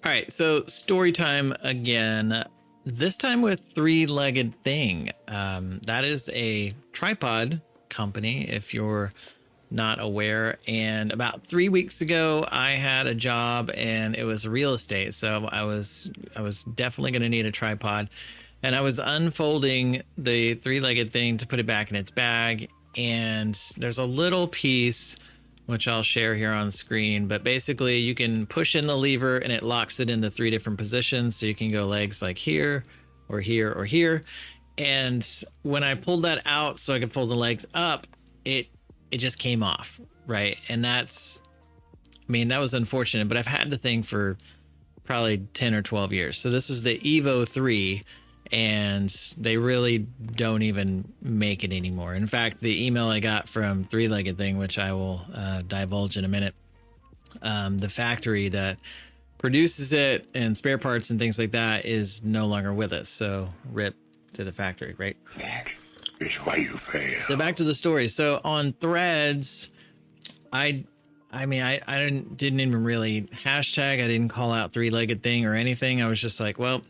All right, so story time again. This time with Three-Legged Thing. That is a tripod company, if you're not aware. And about 3 weeks ago, I had a job, and it was real estate. So I was definitely going to need a tripod, and I was unfolding the Three-Legged Thing to put it back in its bag. And there's a little piece which I'll share here on screen, but basically you can push in the lever and it locks it into 3 different positions. So you can go legs like here or here or here. And when I pulled that out so I could pull the legs up, it just came off, right? And that was unfortunate, but I've had the thing for probably 10 or 12 years. So this is the Evo 3, and they really don't even make it anymore. In fact, the email I got from Three-Legged Thing, which I will divulge in a minute, the factory that produces it and spare parts and things like that is no longer with us. So rip to the factory, right? That is why you fail. So back to the story. So on Threads, I didn't even really hashtag. I didn't call out Three-Legged Thing or anything. I was just like, well,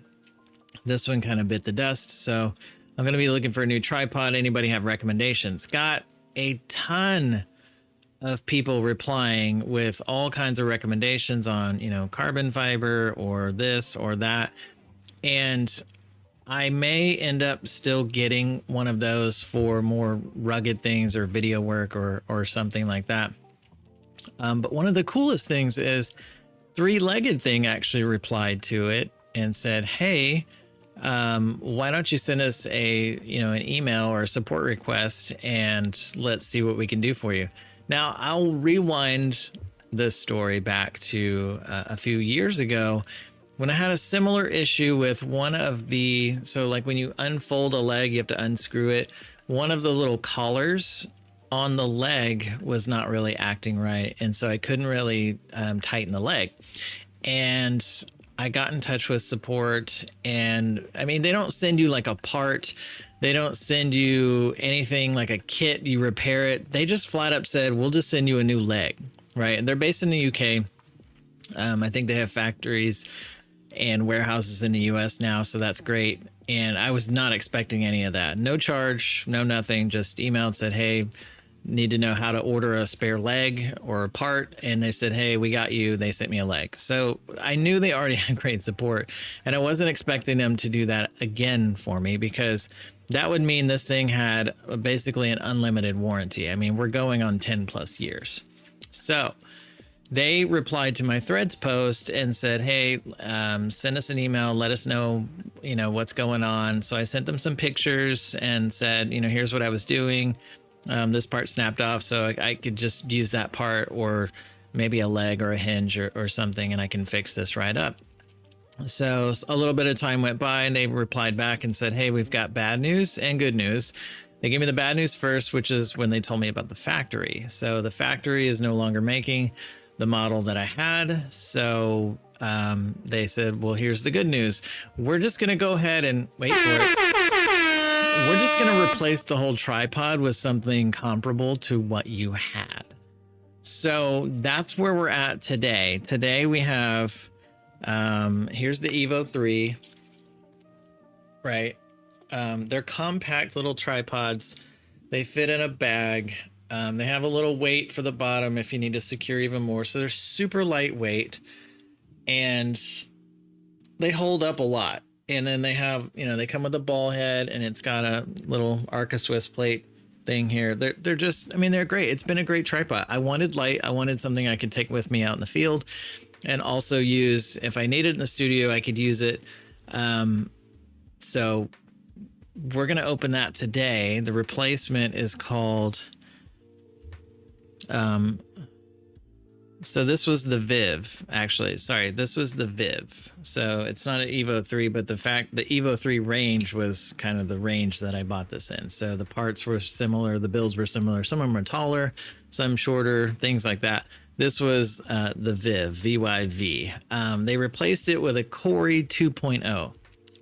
this one kind of bit the dust, so I'm going to be looking for a new tripod. Anybody have recommendations? Got a ton of people replying with all kinds of recommendations on, carbon fiber or this or that. And I may end up still getting one of those for more rugged things or video work or something like that. But one of the coolest things is Three-Legged Thing actually replied to it and said, hey, why don't you send us an email or a support request, and let's see what we can do for you. Now, I'll rewind this story back to a few years ago when I had a similar issue with one of so like when you unfold a leg, you have to unscrew it. One of the little collars on the leg was not really acting right. And so I couldn't really tighten the leg. And I got in touch with support, and they don't send you like a part. They don't send you anything like a kit. You repair it. They just flat up said, we'll just send you a new leg. Right. And they're based in the UK. I think they have factories and warehouses in the US now. So that's great. And I was not expecting any of that. No charge, no nothing. Just emailed, said, hey, need to know how to order a spare leg or a part. And they said, hey, we got you. They sent me a leg. So I knew they already had great support, and I wasn't expecting them to do that again for me, because that would mean this thing had basically an unlimited warranty. We're going on 10 plus years. So they replied to my Threads post and said, hey, send us an email. Let us know, what's going on. So I sent them some pictures and said, here's what I was doing. This part snapped off, so I could just use that part, or maybe a leg or a hinge or something, and I can fix this right up. So a little bit of time went by, and they replied back and said, hey, we've got bad news and good news. They gave me the bad news first, which is when they told me about the factory. So the factory is no longer making the model that I had. So they said, well, here's the good news. We're just going to go ahead and wait for it. We're just going to replace the whole tripod with something comparable to what you had. So that's where we're at today. Today we have, here's the Evo 3, right? They're compact little tripods. They fit in a bag. They have a little weight for the bottom if you need to secure even more. So they're super lightweight, and they hold up a lot. And then they have, they come with a ball head, and it's got a little Arca Swiss plate thing here. They're just, they're great. It's been a great tripod. I wanted light. I wanted something I could take with me out in the field and also use if I need it in the studio. I could use it. So we're going to open that today. The replacement is called, so this was the Viv, actually. Sorry, this was the Viv. So it's not an Evo 3, but the Evo 3 range was kind of the range that I bought this in. So the parts were similar, the builds were similar. Some of them are taller, some shorter, things like that. This was the Viv, VYV. They replaced it with a Corey 2.0.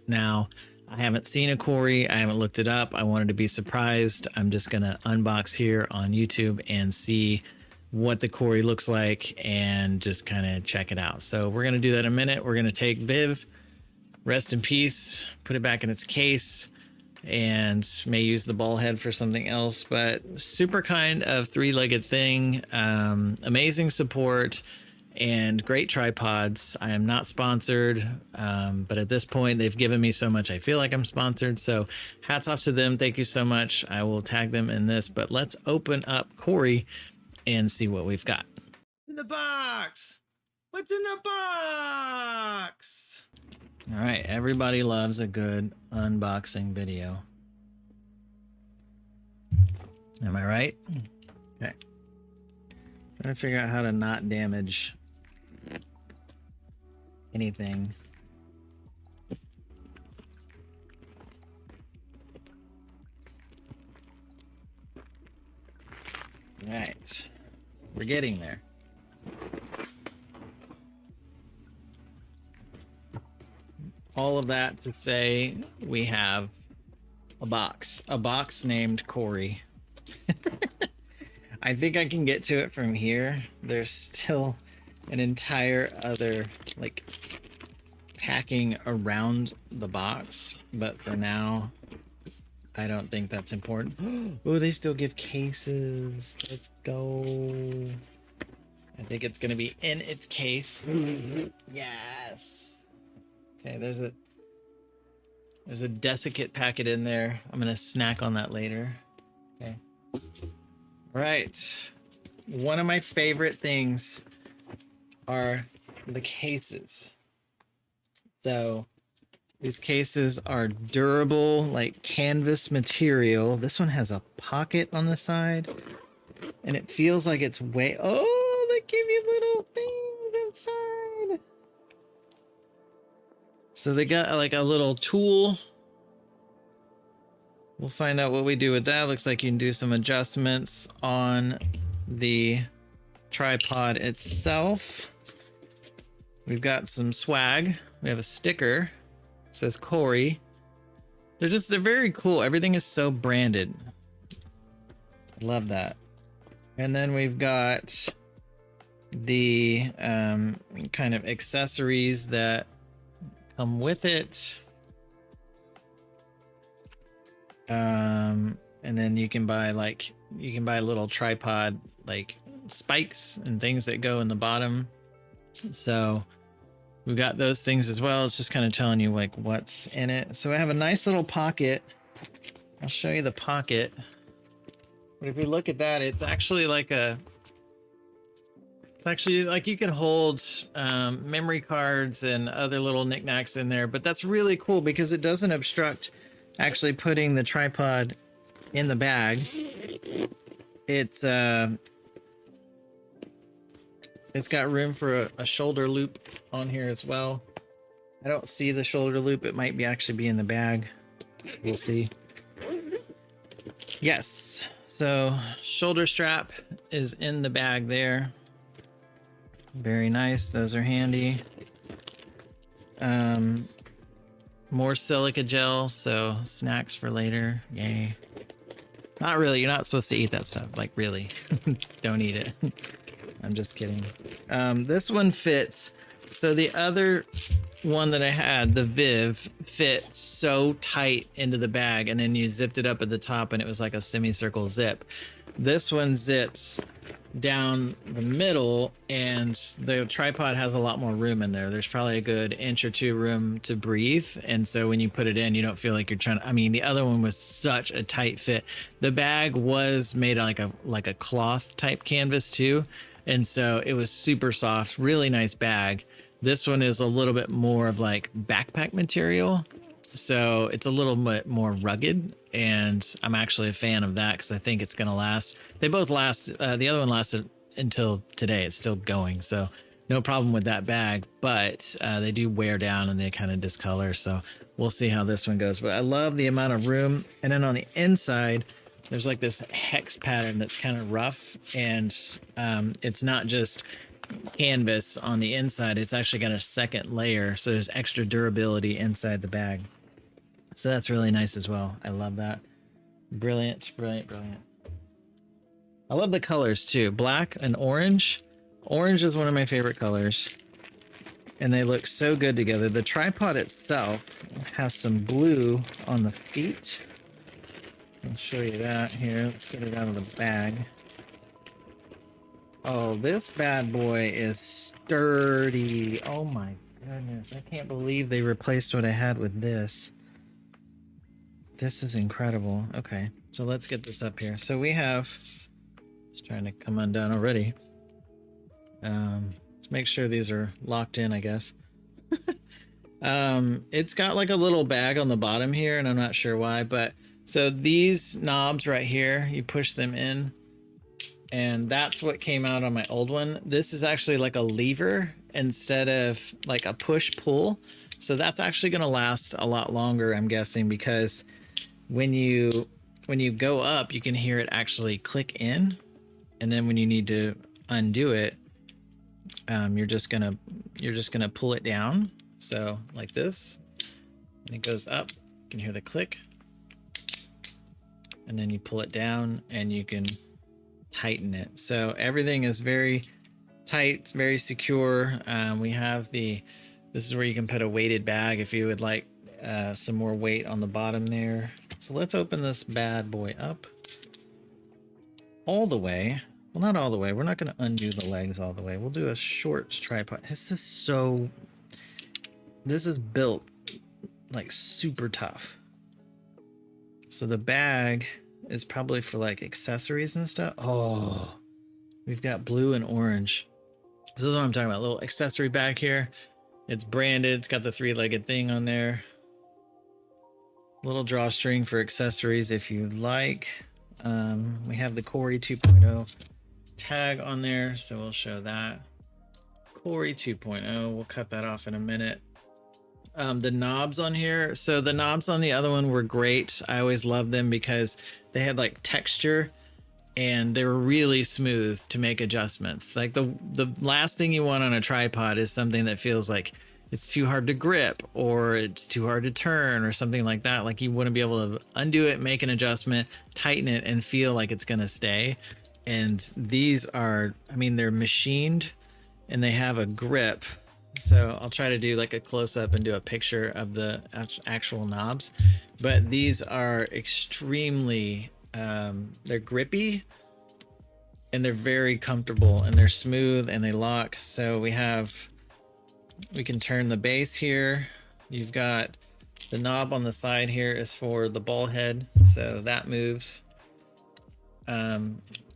Now, I haven't seen a Corey. I haven't looked it up. I wanted to be surprised. I'm just going to unbox here on YouTube and see what the Corey looks like and just kind of check it out. So we're going to do that in a minute. We're going to take Viv, rest in peace, put it back in its case, and may use the ball head for something else. But super kind of three-legged thing, amazing support, and great tripods. I am not sponsored, but at this point they've given me so much I feel like I'm sponsored, so hats off to them. Thank you so much. I will tag them in this, but let's open up Corey and see what we've got in the box. What's in the box? All right, everybody loves a good unboxing video. Am I right? Okay. Trying to figure out how to not damage anything. All right. We're getting there. All of that to say we have a box named Corey. I think I can get to it from here. There's still an entire other like packing around the box, but for now I don't think that's important. Oh, they still give cases. Let's go. I think it's gonna be in its case. Yes. Okay, there's a desiccate packet in there. I'm gonna snack on that later. Okay. All right. One of my favorite things are the cases. So these cases are durable, like canvas material. This one has a pocket on the side, and it feels like it's way. Oh, they give you little things inside. So they got like a little tool. We'll find out what we do with that. Looks like you can do some adjustments on the tripod itself. We've got some swag. We have a sticker. It says Corey. They're very cool. Everything is so branded. Love that. And then we've got the kind of accessories that come with it. And then you can buy little tripod like spikes and things that go in the bottom. So we've got those things as well. It's just kind of telling you like what's in it. So I have a nice little pocket. I'll show you the pocket. But if you look at that, it's actually like you can hold memory cards and other little knickknacks in there. But that's really cool because it doesn't obstruct actually putting the tripod in the bag. It's got room for a shoulder loop on here as well. I don't see the shoulder loop. It might actually be in the bag. We'll see. Yes. So shoulder strap is in the bag there. Very nice. Those are handy. More silica gel, so snacks for later. Yay. Not really. You're not supposed to eat that stuff. Like, really. Don't eat it. I'm just kidding. This one fits. So the other one that I had, the Viv, fit so tight into the bag, and then you zipped it up at the top and it was like a semicircle zip. This one zips down the middle, and the tripod has a lot more room in there. There's probably a good inch or two room to breathe, and so when you put it in, you don't feel like you're trying to, I mean, the other one was such a tight fit. The bag was made like a cloth type canvas too, and so it was super soft, really nice bag. This one is a little bit more of like backpack material, so it's a little bit more rugged, and I'm actually a fan of that because I think it's gonna last. They both last. The other one lasted until today. It's still going, so no problem with that bag, but they do wear down and they kind of discolor, so we'll see how this one goes. But I love the amount of room. And then on the inside, there's like this hex pattern that's kind of rough, and it's not just canvas on the inside, it's actually got a second layer, so there's extra durability inside the bag. So that's really nice as well. I love that. Brilliant, brilliant, brilliant. I love the colors too. Black and orange. Orange is one of my favorite colors. And they look so good together. The tripod itself has some blue on the feet. I'll show you that here. Let's get it out of the bag. Oh, this bad boy is sturdy. Oh my goodness. I can't believe they replaced what I had with this. This is incredible. Okay, so let's get this up here. So we have, it's trying to come undone already. Let's make sure these are locked in, I guess. It's got like a little bag on the bottom here, and I'm not sure why, but so these knobs right here, you push them in, and that's what came out on my old one. This is actually like a lever instead of like a push pull. So that's actually going to last a lot longer, I'm guessing, because when you go up, you can hear it actually click in, and then when you need to undo it, you're just gonna pull it down. So like this, and it goes up. You can hear the click, and then you pull it down, and you can tighten it. So everything is very tight, very secure. We have this is where you can put a weighted bag if you would like some more weight on the bottom there. So let's open this bad boy up all the way. Well, not all the way. We're not going to undo the legs all the way. We'll do a short tripod. This is built like super tough. So the bag is probably for like accessories and stuff. Oh, we've got blue and orange. This is what I'm talking about. A little accessory bag here. It's branded. It's got the 3-legged thing on there. Little drawstring for accessories if you like. We have the Corey 2.0 tag on there, so we'll show that. Corey 2.0. We'll cut that off in a minute. The knobs on here. So the knobs on the other one were great. I always loved them because they had like texture and they were really smooth to make adjustments. Like the last thing you want on a tripod is something that feels like it's too hard to grip or it's too hard to turn or something like that. Like you want to be able to undo it, make an adjustment, tighten it, and feel like it's going to stay. And these are, I mean, they're machined and they have a grip. So I'll try to do like a close-up and do a picture of the actual knobs. But these are extremely, they're grippy and they're very comfortable and they're smooth and they lock. So we can turn the base here. You've got the knob on the side here is for the ball head. So that moves.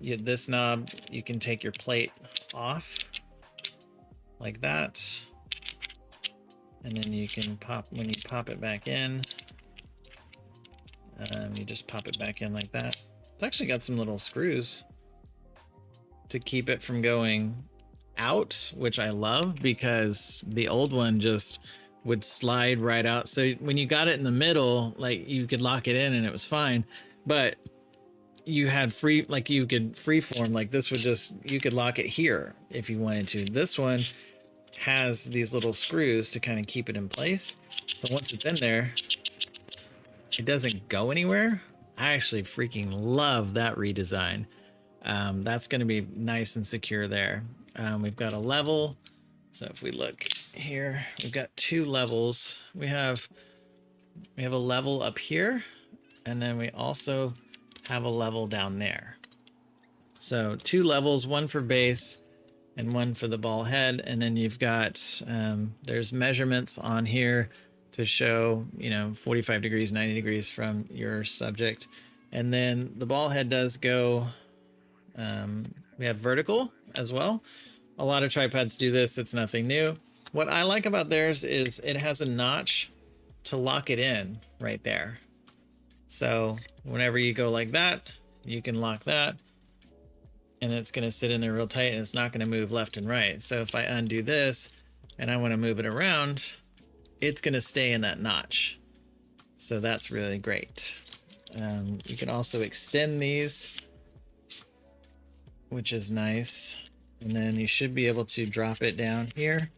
This knob, you can take your plate off like that. And then you can when you pop it back in, you just pop it back in like that. It's actually got some little screws to keep it from going out, which I love because the old one just would slide right out. So when you got it in the middle, like you could lock it in and it was fine, but you had you could freeform, like this would you could lock it here if you wanted to. This one has these little screws to kind of keep it in place. So once it's in there, it doesn't go anywhere. I actually freaking love that redesign. That's going to be nice and secure there. We've got a level. So if we look here, we've got 2 levels. We have a level up here, and then we also have a level down there. So 2 levels, one for base and one for the ball head. And then you've got, there's measurements on here to show, 45 degrees, 90 degrees from your subject. And then the ball head does go, we have vertical as well. A lot of tripods do this. It's nothing new. What I like about theirs is it has a notch to lock it in right there. So whenever you go like that, you can lock that and it's going to sit in there real tight and it's not going to move left and right. So if I undo this and I want to move it around, it's going to stay in that notch. So that's really great. You can also extend these, which is nice. And then you should be able to drop it down here.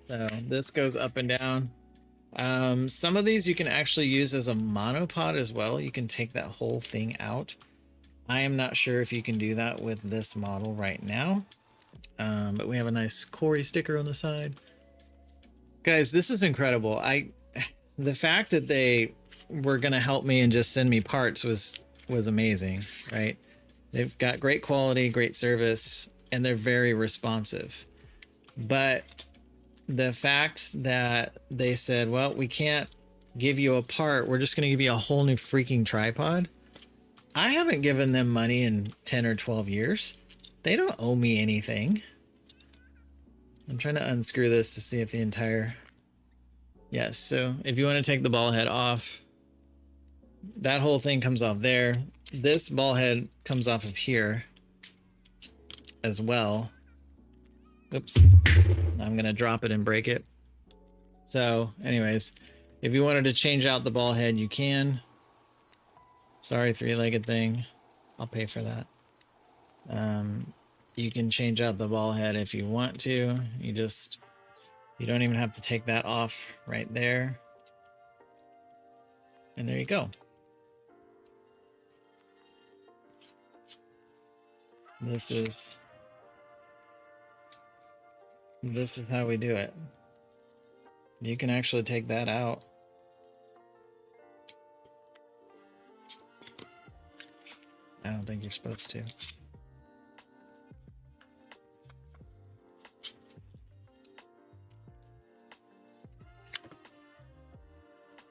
So this goes up and down. Some of these you can actually use as a monopod as well. You can take that whole thing out I am not sure if you can do that with this model right now. But we have a nice Corey sticker on the side. Guys, this is incredible. The fact that they were gonna help me and just send me parts was amazing, right? They've got great quality, great service, and they're very responsive. But the fact that they said, well, we can't give you a part, we're just gonna give you a whole new freaking tripod. I haven't given them money in 10 or 12 years. They don't owe me anything. I'm trying to unscrew this to see if the entire... Yes, so if you want to take the ball head off, that whole thing comes off there. This ball head comes off of here as well. Oops. I'm going to drop it and break it. So anyways, if you wanted to change out the ball head, you can. Sorry, three-legged thing. I'll pay for that. You can change out the ball head if you want to. You don't even have to take that off right there. And there you go. This is how we do it. You can actually take that out. I don't think you're supposed to.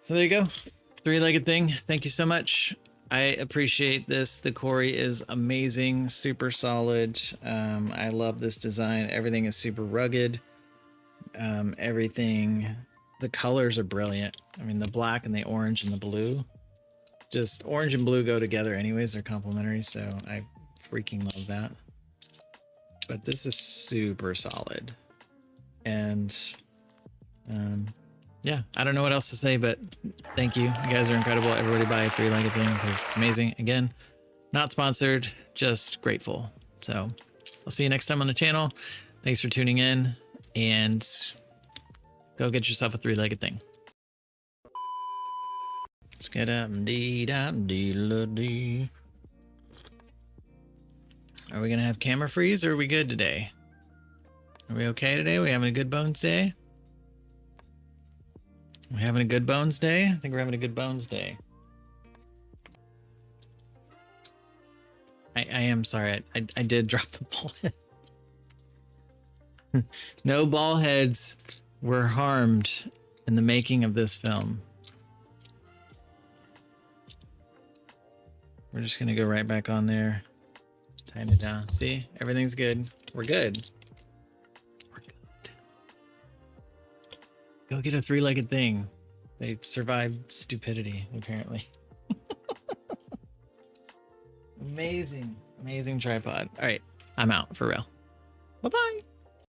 So there you go. Three-legged thing. Thank you so much. I appreciate this. The Corey is amazing, super solid. I love this design. Everything is super rugged. The colors are brilliant. I mean, the black and the orange and the blue. Just orange and blue go together anyways. They're complementary, so I freaking love that. But this is super solid. And yeah, I don't know what else to say, but thank you. You guys are incredible. Everybody buy a three-legged thing because it's amazing. Again, not sponsored, just grateful. So I'll see you next time on the channel. Thanks for tuning in, and go get yourself a three-legged thing. Let's get up and dee-da-dee-la-dee. Are we going to have camera freeze, or are we good today? Are we okay today? Are we having a good bones day? We're having a good bones day? I think we're having a good bones day. I am sorry. I did drop the ball head. No ball heads were harmed in the making of this film. We're just going to go right back on there. Tighten it down. See? Everything's good. We're good. Go get a three-legged thing. They survived stupidity, apparently. Amazing, amazing tripod. All right, I'm out for real. Bye-bye.